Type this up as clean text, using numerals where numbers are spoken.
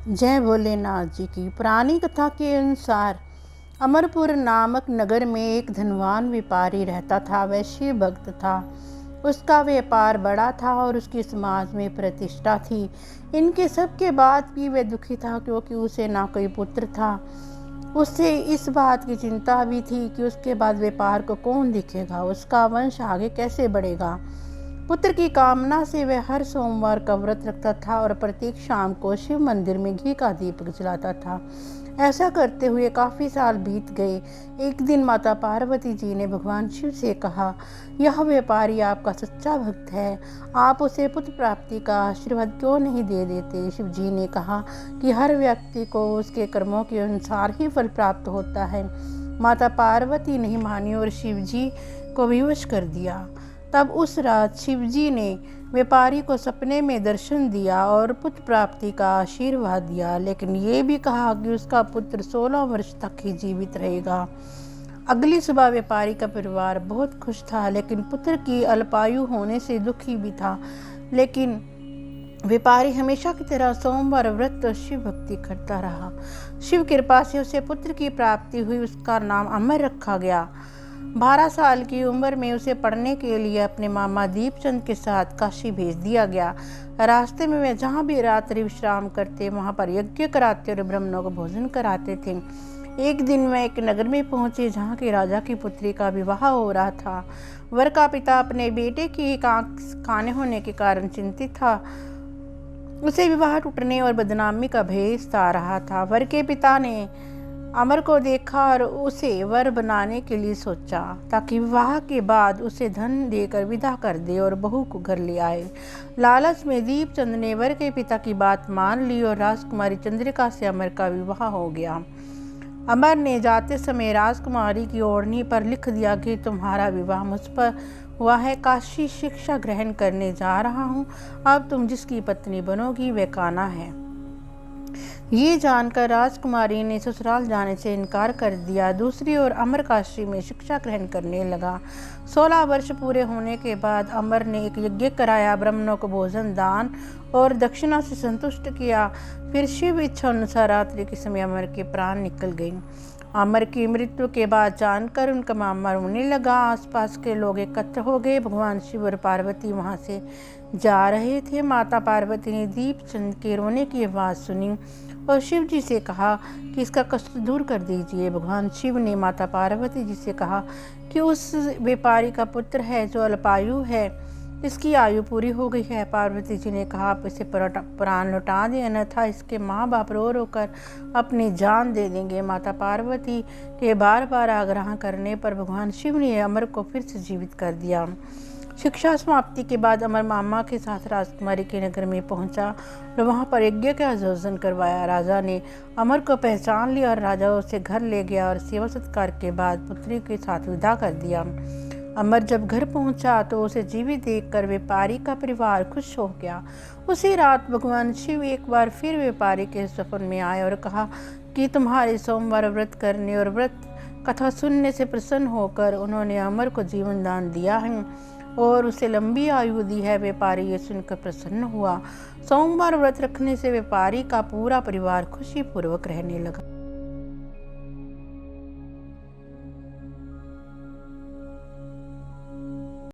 जय भोलेनाथ जी की। पुरानी कथा के अनुसार अमरपुर नामक नगर में एक धनवान व्यापारी रहता था। वह शिव भक्त था। उसका व्यापार बड़ा था और उसकी समाज में प्रतिष्ठा थी। इनके सब के बाद भी वह दुखी था, क्योंकि उसे ना कोई पुत्र था। उसे इस बात की चिंता भी थी कि उसके बाद व्यापार को कौन देखेगा, उसका वंश आगे कैसे बढ़ेगा। पुत्र की कामना से वह हर सोमवार का व्रत रखता था और प्रत्येक शाम को शिव मंदिर में घी का दीपक जलाता था। ऐसा करते हुए काफी साल बीत गए। एक दिन माता पार्वती जी ने भगवान शिव से कहा, यह व्यापारी आपका सच्चा भक्त है, आप उसे पुत्र प्राप्ति का आशीर्वाद क्यों नहीं दे देते। शिव जी ने कहा कि हर व्यक्ति को उसके कर्मों के अनुसार ही फल प्राप्त होता है। माता पार्वती नहीं मानी और शिव जी को विवश कर दिया। तब उस रात शिवजी ने व्यापारी को सपने में दर्शन दिया और पुत्र प्राप्ति का आशीर्वाद दिया, लेकिन ये भी कहा कि उसका पुत्र 16 वर्ष तक ही जीवित रहेगा। अगली सुबह व्यापारी का परिवार बहुत खुश था, लेकिन पुत्र की अल्पायु होने से दुखी भी था। लेकिन व्यापारी हमेशा की तरह सोमवार व्रत और शिव भक्ति करता रहा। शिव कृपा से उसे पुत्र की प्राप्ति हुई। उसका नाम अमर रखा गया। 12 साल की उम्र में उसे पढ़ने के लिए अपने मामा दीपचंद के साथ काशी भेज दिया गया। रास्ते में वे जहाँ भी रात्रि विश्राम करते, वहाँ पर यज्ञ कराते और ब्राह्मणों को भोजन कराते थे। एक दिन वह एक नगर में पहुंचे जहाँ के राजा की पुत्री का विवाह हो रहा था। वर का पिता अपने बेटे की एक आंख काने होने के कारण चिंतित था। उसे विवाह टूटने और बदनामी का भय सता रहा था। वर के पिता ने अमर को देखा और उसे वर बनाने के लिए सोचा, ताकि विवाह के बाद उसे धन देकर विदा कर दे और बहू को घर ले आए। लालच में दीपचंद ने वर के पिता की बात मान ली और राजकुमारी चंद्रिका से अमर का विवाह हो गया। अमर ने जाते समय राजकुमारी की ओढ़नी पर लिख दिया कि तुम्हारा विवाह मुझ पर हुआ है, काशी शिक्षा ग्रहण करने जा रहा हूँ, अब तुम जिसकी पत्नी बनोगी वह कान्हा है। ये जानकर राजकुमारी ने ससुराल जाने से इनकार कर दिया। दूसरी ओर अमर काशी में शिक्षा ग्रहण करने लगा। 16 वर्ष पूरे होने के बाद अमर ने एक यज्ञ कराया, ब्राह्मणों को भोजन दान और दक्षिणा से संतुष्ट किया। फिर शिव इच्छा अनुसार रात्रि के समय अमर के प्राण निकल गए। अमर की मृत्यु के बाद जानकर उनका मामा रोने लगा। आसपास के लोग एकत्र हो गए। भगवान शिव और पार्वती वहां से जा रहे थे। माता पार्वती ने दीपचंद के रोने की आवाज़ सुनी और शिव जी से कहा कि इसका कष्ट दूर कर दीजिए। भगवान शिव ने माता पार्वती जी से कहा कि उस व्यापारी का पुत्र है जो अल्पायु है, इसकी आयु पूरी हो गई है। पार्वती जी ने कहा, आप इसे प्राण लौटा दें, अन्यथा इसके माँ बाप रो रो कर अपनी जान दे देंगे। माता पार्वती के बार बार आग्रह करने पर भगवान शिव ने अमर को फिर से जीवित कर दिया। शिक्षा समाप्ति के बाद अमर मामा के साथ राजकुमारी के नगर में पहुंचा और वहां पर यज्ञ का आयोजन करवाया। राजा ने अमर को पहचान लिया और राजा उसे घर ले गया और सेवा सत्कार के बाद पुत्री के साथ विदा कर दिया। अमर जब घर पहुंचा तो उसे जीवित देखकर व्यापारी का परिवार खुश हो गया। उसी रात भगवान शिव एक बार फिर व्यापारी के सपन में आए और कहा कि तुम्हारे सोमवार व्रत करने और व्रत कथा सुनने से प्रसन्न होकर उन्होंने अमर को जीवन दान दिया है और उसे लंबी आयु दी है। व्यापारी ये सुनकर प्रसन्न हुआ। सोमवार व्रत रखने से व्यापारी का पूरा परिवार खुशी पूर्वक रहने लगा।